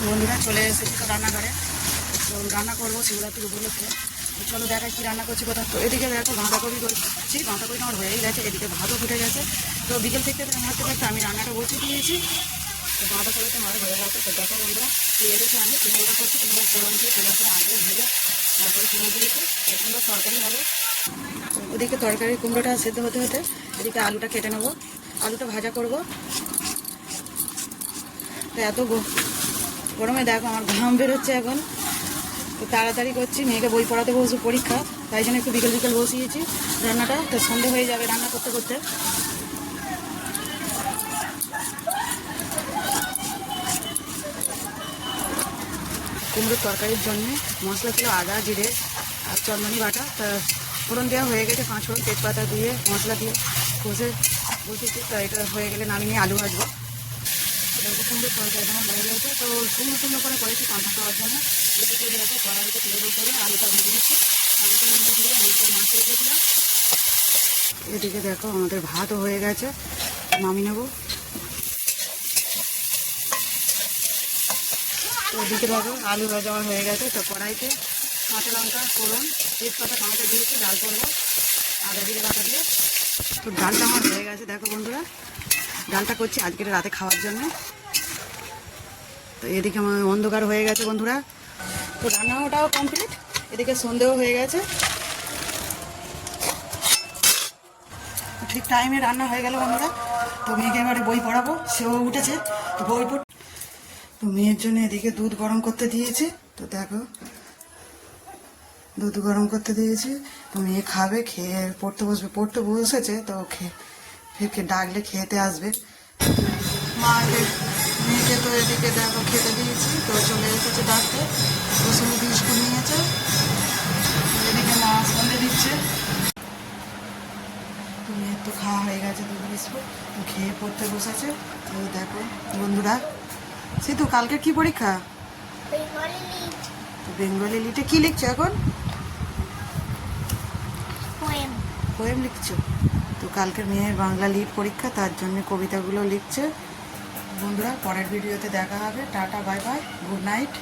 বন্ধুরা চলে এসেছি তো রান্নাঘরে। তো রান্না করবো শিবরাত্রির উপলক্ষে। চলো দেখাই কী রান্না করছি কোথাও। তো এদিকে দেখো বাঁধাকপি করছি, বাঁধাকপিটা আমার হয়েই গেছে, এদিকে ভাতও ফুটে গেছে। তো বিকেল থেকে হাঁটতে হাঁটতে আমি রান্নাটা বসে দিয়েছি। তো বাঁধাকপিটা আমার হয়ে গেছে। তো দেখো বন্ধুরা এদিকে আমি কুমড়োটা করছি, কুমড়ো ফোড়ন দিয়ে তেলের করে আগে ভেজে তারপরে কুমড়ো দিয়েছি, কুমড়ো তরকারি হবে। তো ওদিকে তরকারি কুমড়োটা সেদ্ধ হতে হতে এদিকে আলুটা কেটে নেবো, আলুটা ভাজা করবো। তো এত গরমে দেখো আমার ঘাম বেরোচ্ছে এখন। তো তাড়াতাড়ি করছি, মেয়েকে বই পড়াতে বসবো, পরীক্ষা, তাই জন্য একটু বিকেল বিকেল বসিয়েছি রান্নাটা। তো সন্ধে হয়ে যাবে রান্না করতে করতে। কুমড়োর তরকারির জন্য মশলা ছিল আদা জিরে আর চন্দনী বাটা। তা ফোড়ন দেওয়া হয়ে গেছে, 5 ফোড়ন তেজপাতা দিয়ে মশলা দিয়ে কষে বসেছি। তো এটা হয়ে গেলে নামিয়ে আলু ভাজবো। কুমড়োর তরকারি আমার হয়ে গেছে। তো শুকনো শুকনো করে করেছি কাঁচা খাওয়ার জন্য। এদিকে দেখো কড়াইতে তেলের উপরে আলুটা ভেজে দিচ্ছি, আলুটা ভেজে দিয়ে আলুটা মাখিয়ে রেখেছিলাম। এদিকে দেখো আমাদের ভাতও হয়ে গেছে, নামিয়ে নেবো। তো এদিকে দেখো আলু ভাজা আমার হয়ে গেছে। তো কড়াইতে কাঁচা লঙ্কা ফোড়ন তেজপাতা টমেটো দিয়েছি, ডাল করবো আদা জিরে বাটা দিয়ে। তো ডালটা আমার হয়ে গেছে দেখো বন্ধুরা, ডালটা করছি আজকের রাতে খাওয়ার জন্য। তো এদিকে আমার অন্ধকার হয়ে গেছে বন্ধুরা। তো রান্নাটাও কমপ্লিট, এদিকে সন্ধেও হয়ে গেছে। ঠিক টাইমে রান্না হয়ে গেল বন্ধুরা। তো মেয়েকে এবারে বই পড়াবো, সেও উঠেছে। তো বই পড় তো মেয়ের জন্য এদিকে দুধ গরম করতে দিয়েছি। তো দেখো দুধ গরম করতে দিয়েছি। তো মেয়ে খাবে, খেয়ে পড়তে বসেছে। তো ফেরকে ডাকলে খেতে আসবে। মেয়েকে তো এদিকে দেখো খেতে দিয়েছি। তো চলে এসেছে ডাকতে, বসে বিস্কুট নিয়েছে। এদিকে মা সন্ধে দিচ্ছে। তো মেয়ের তো খাওয়া হয়ে গেছে দুধ বিস্কুট, তো খেয়ে পড়তে বসেছে। তো দেখো বন্ধুরা, সে তো কালকে কি পরীক্ষা? বেঙ্গলি লিটে কি লিখছো এখন? পোয়েম লিখছো? তো কালকের মেয়ের বাংলা লিট পরীক্ষা, তার জন্য কবিতাগুলো লিখছে। বন্ধুরা পরের ভিডিওতে দেখা হবে। Tata bye bye, good night.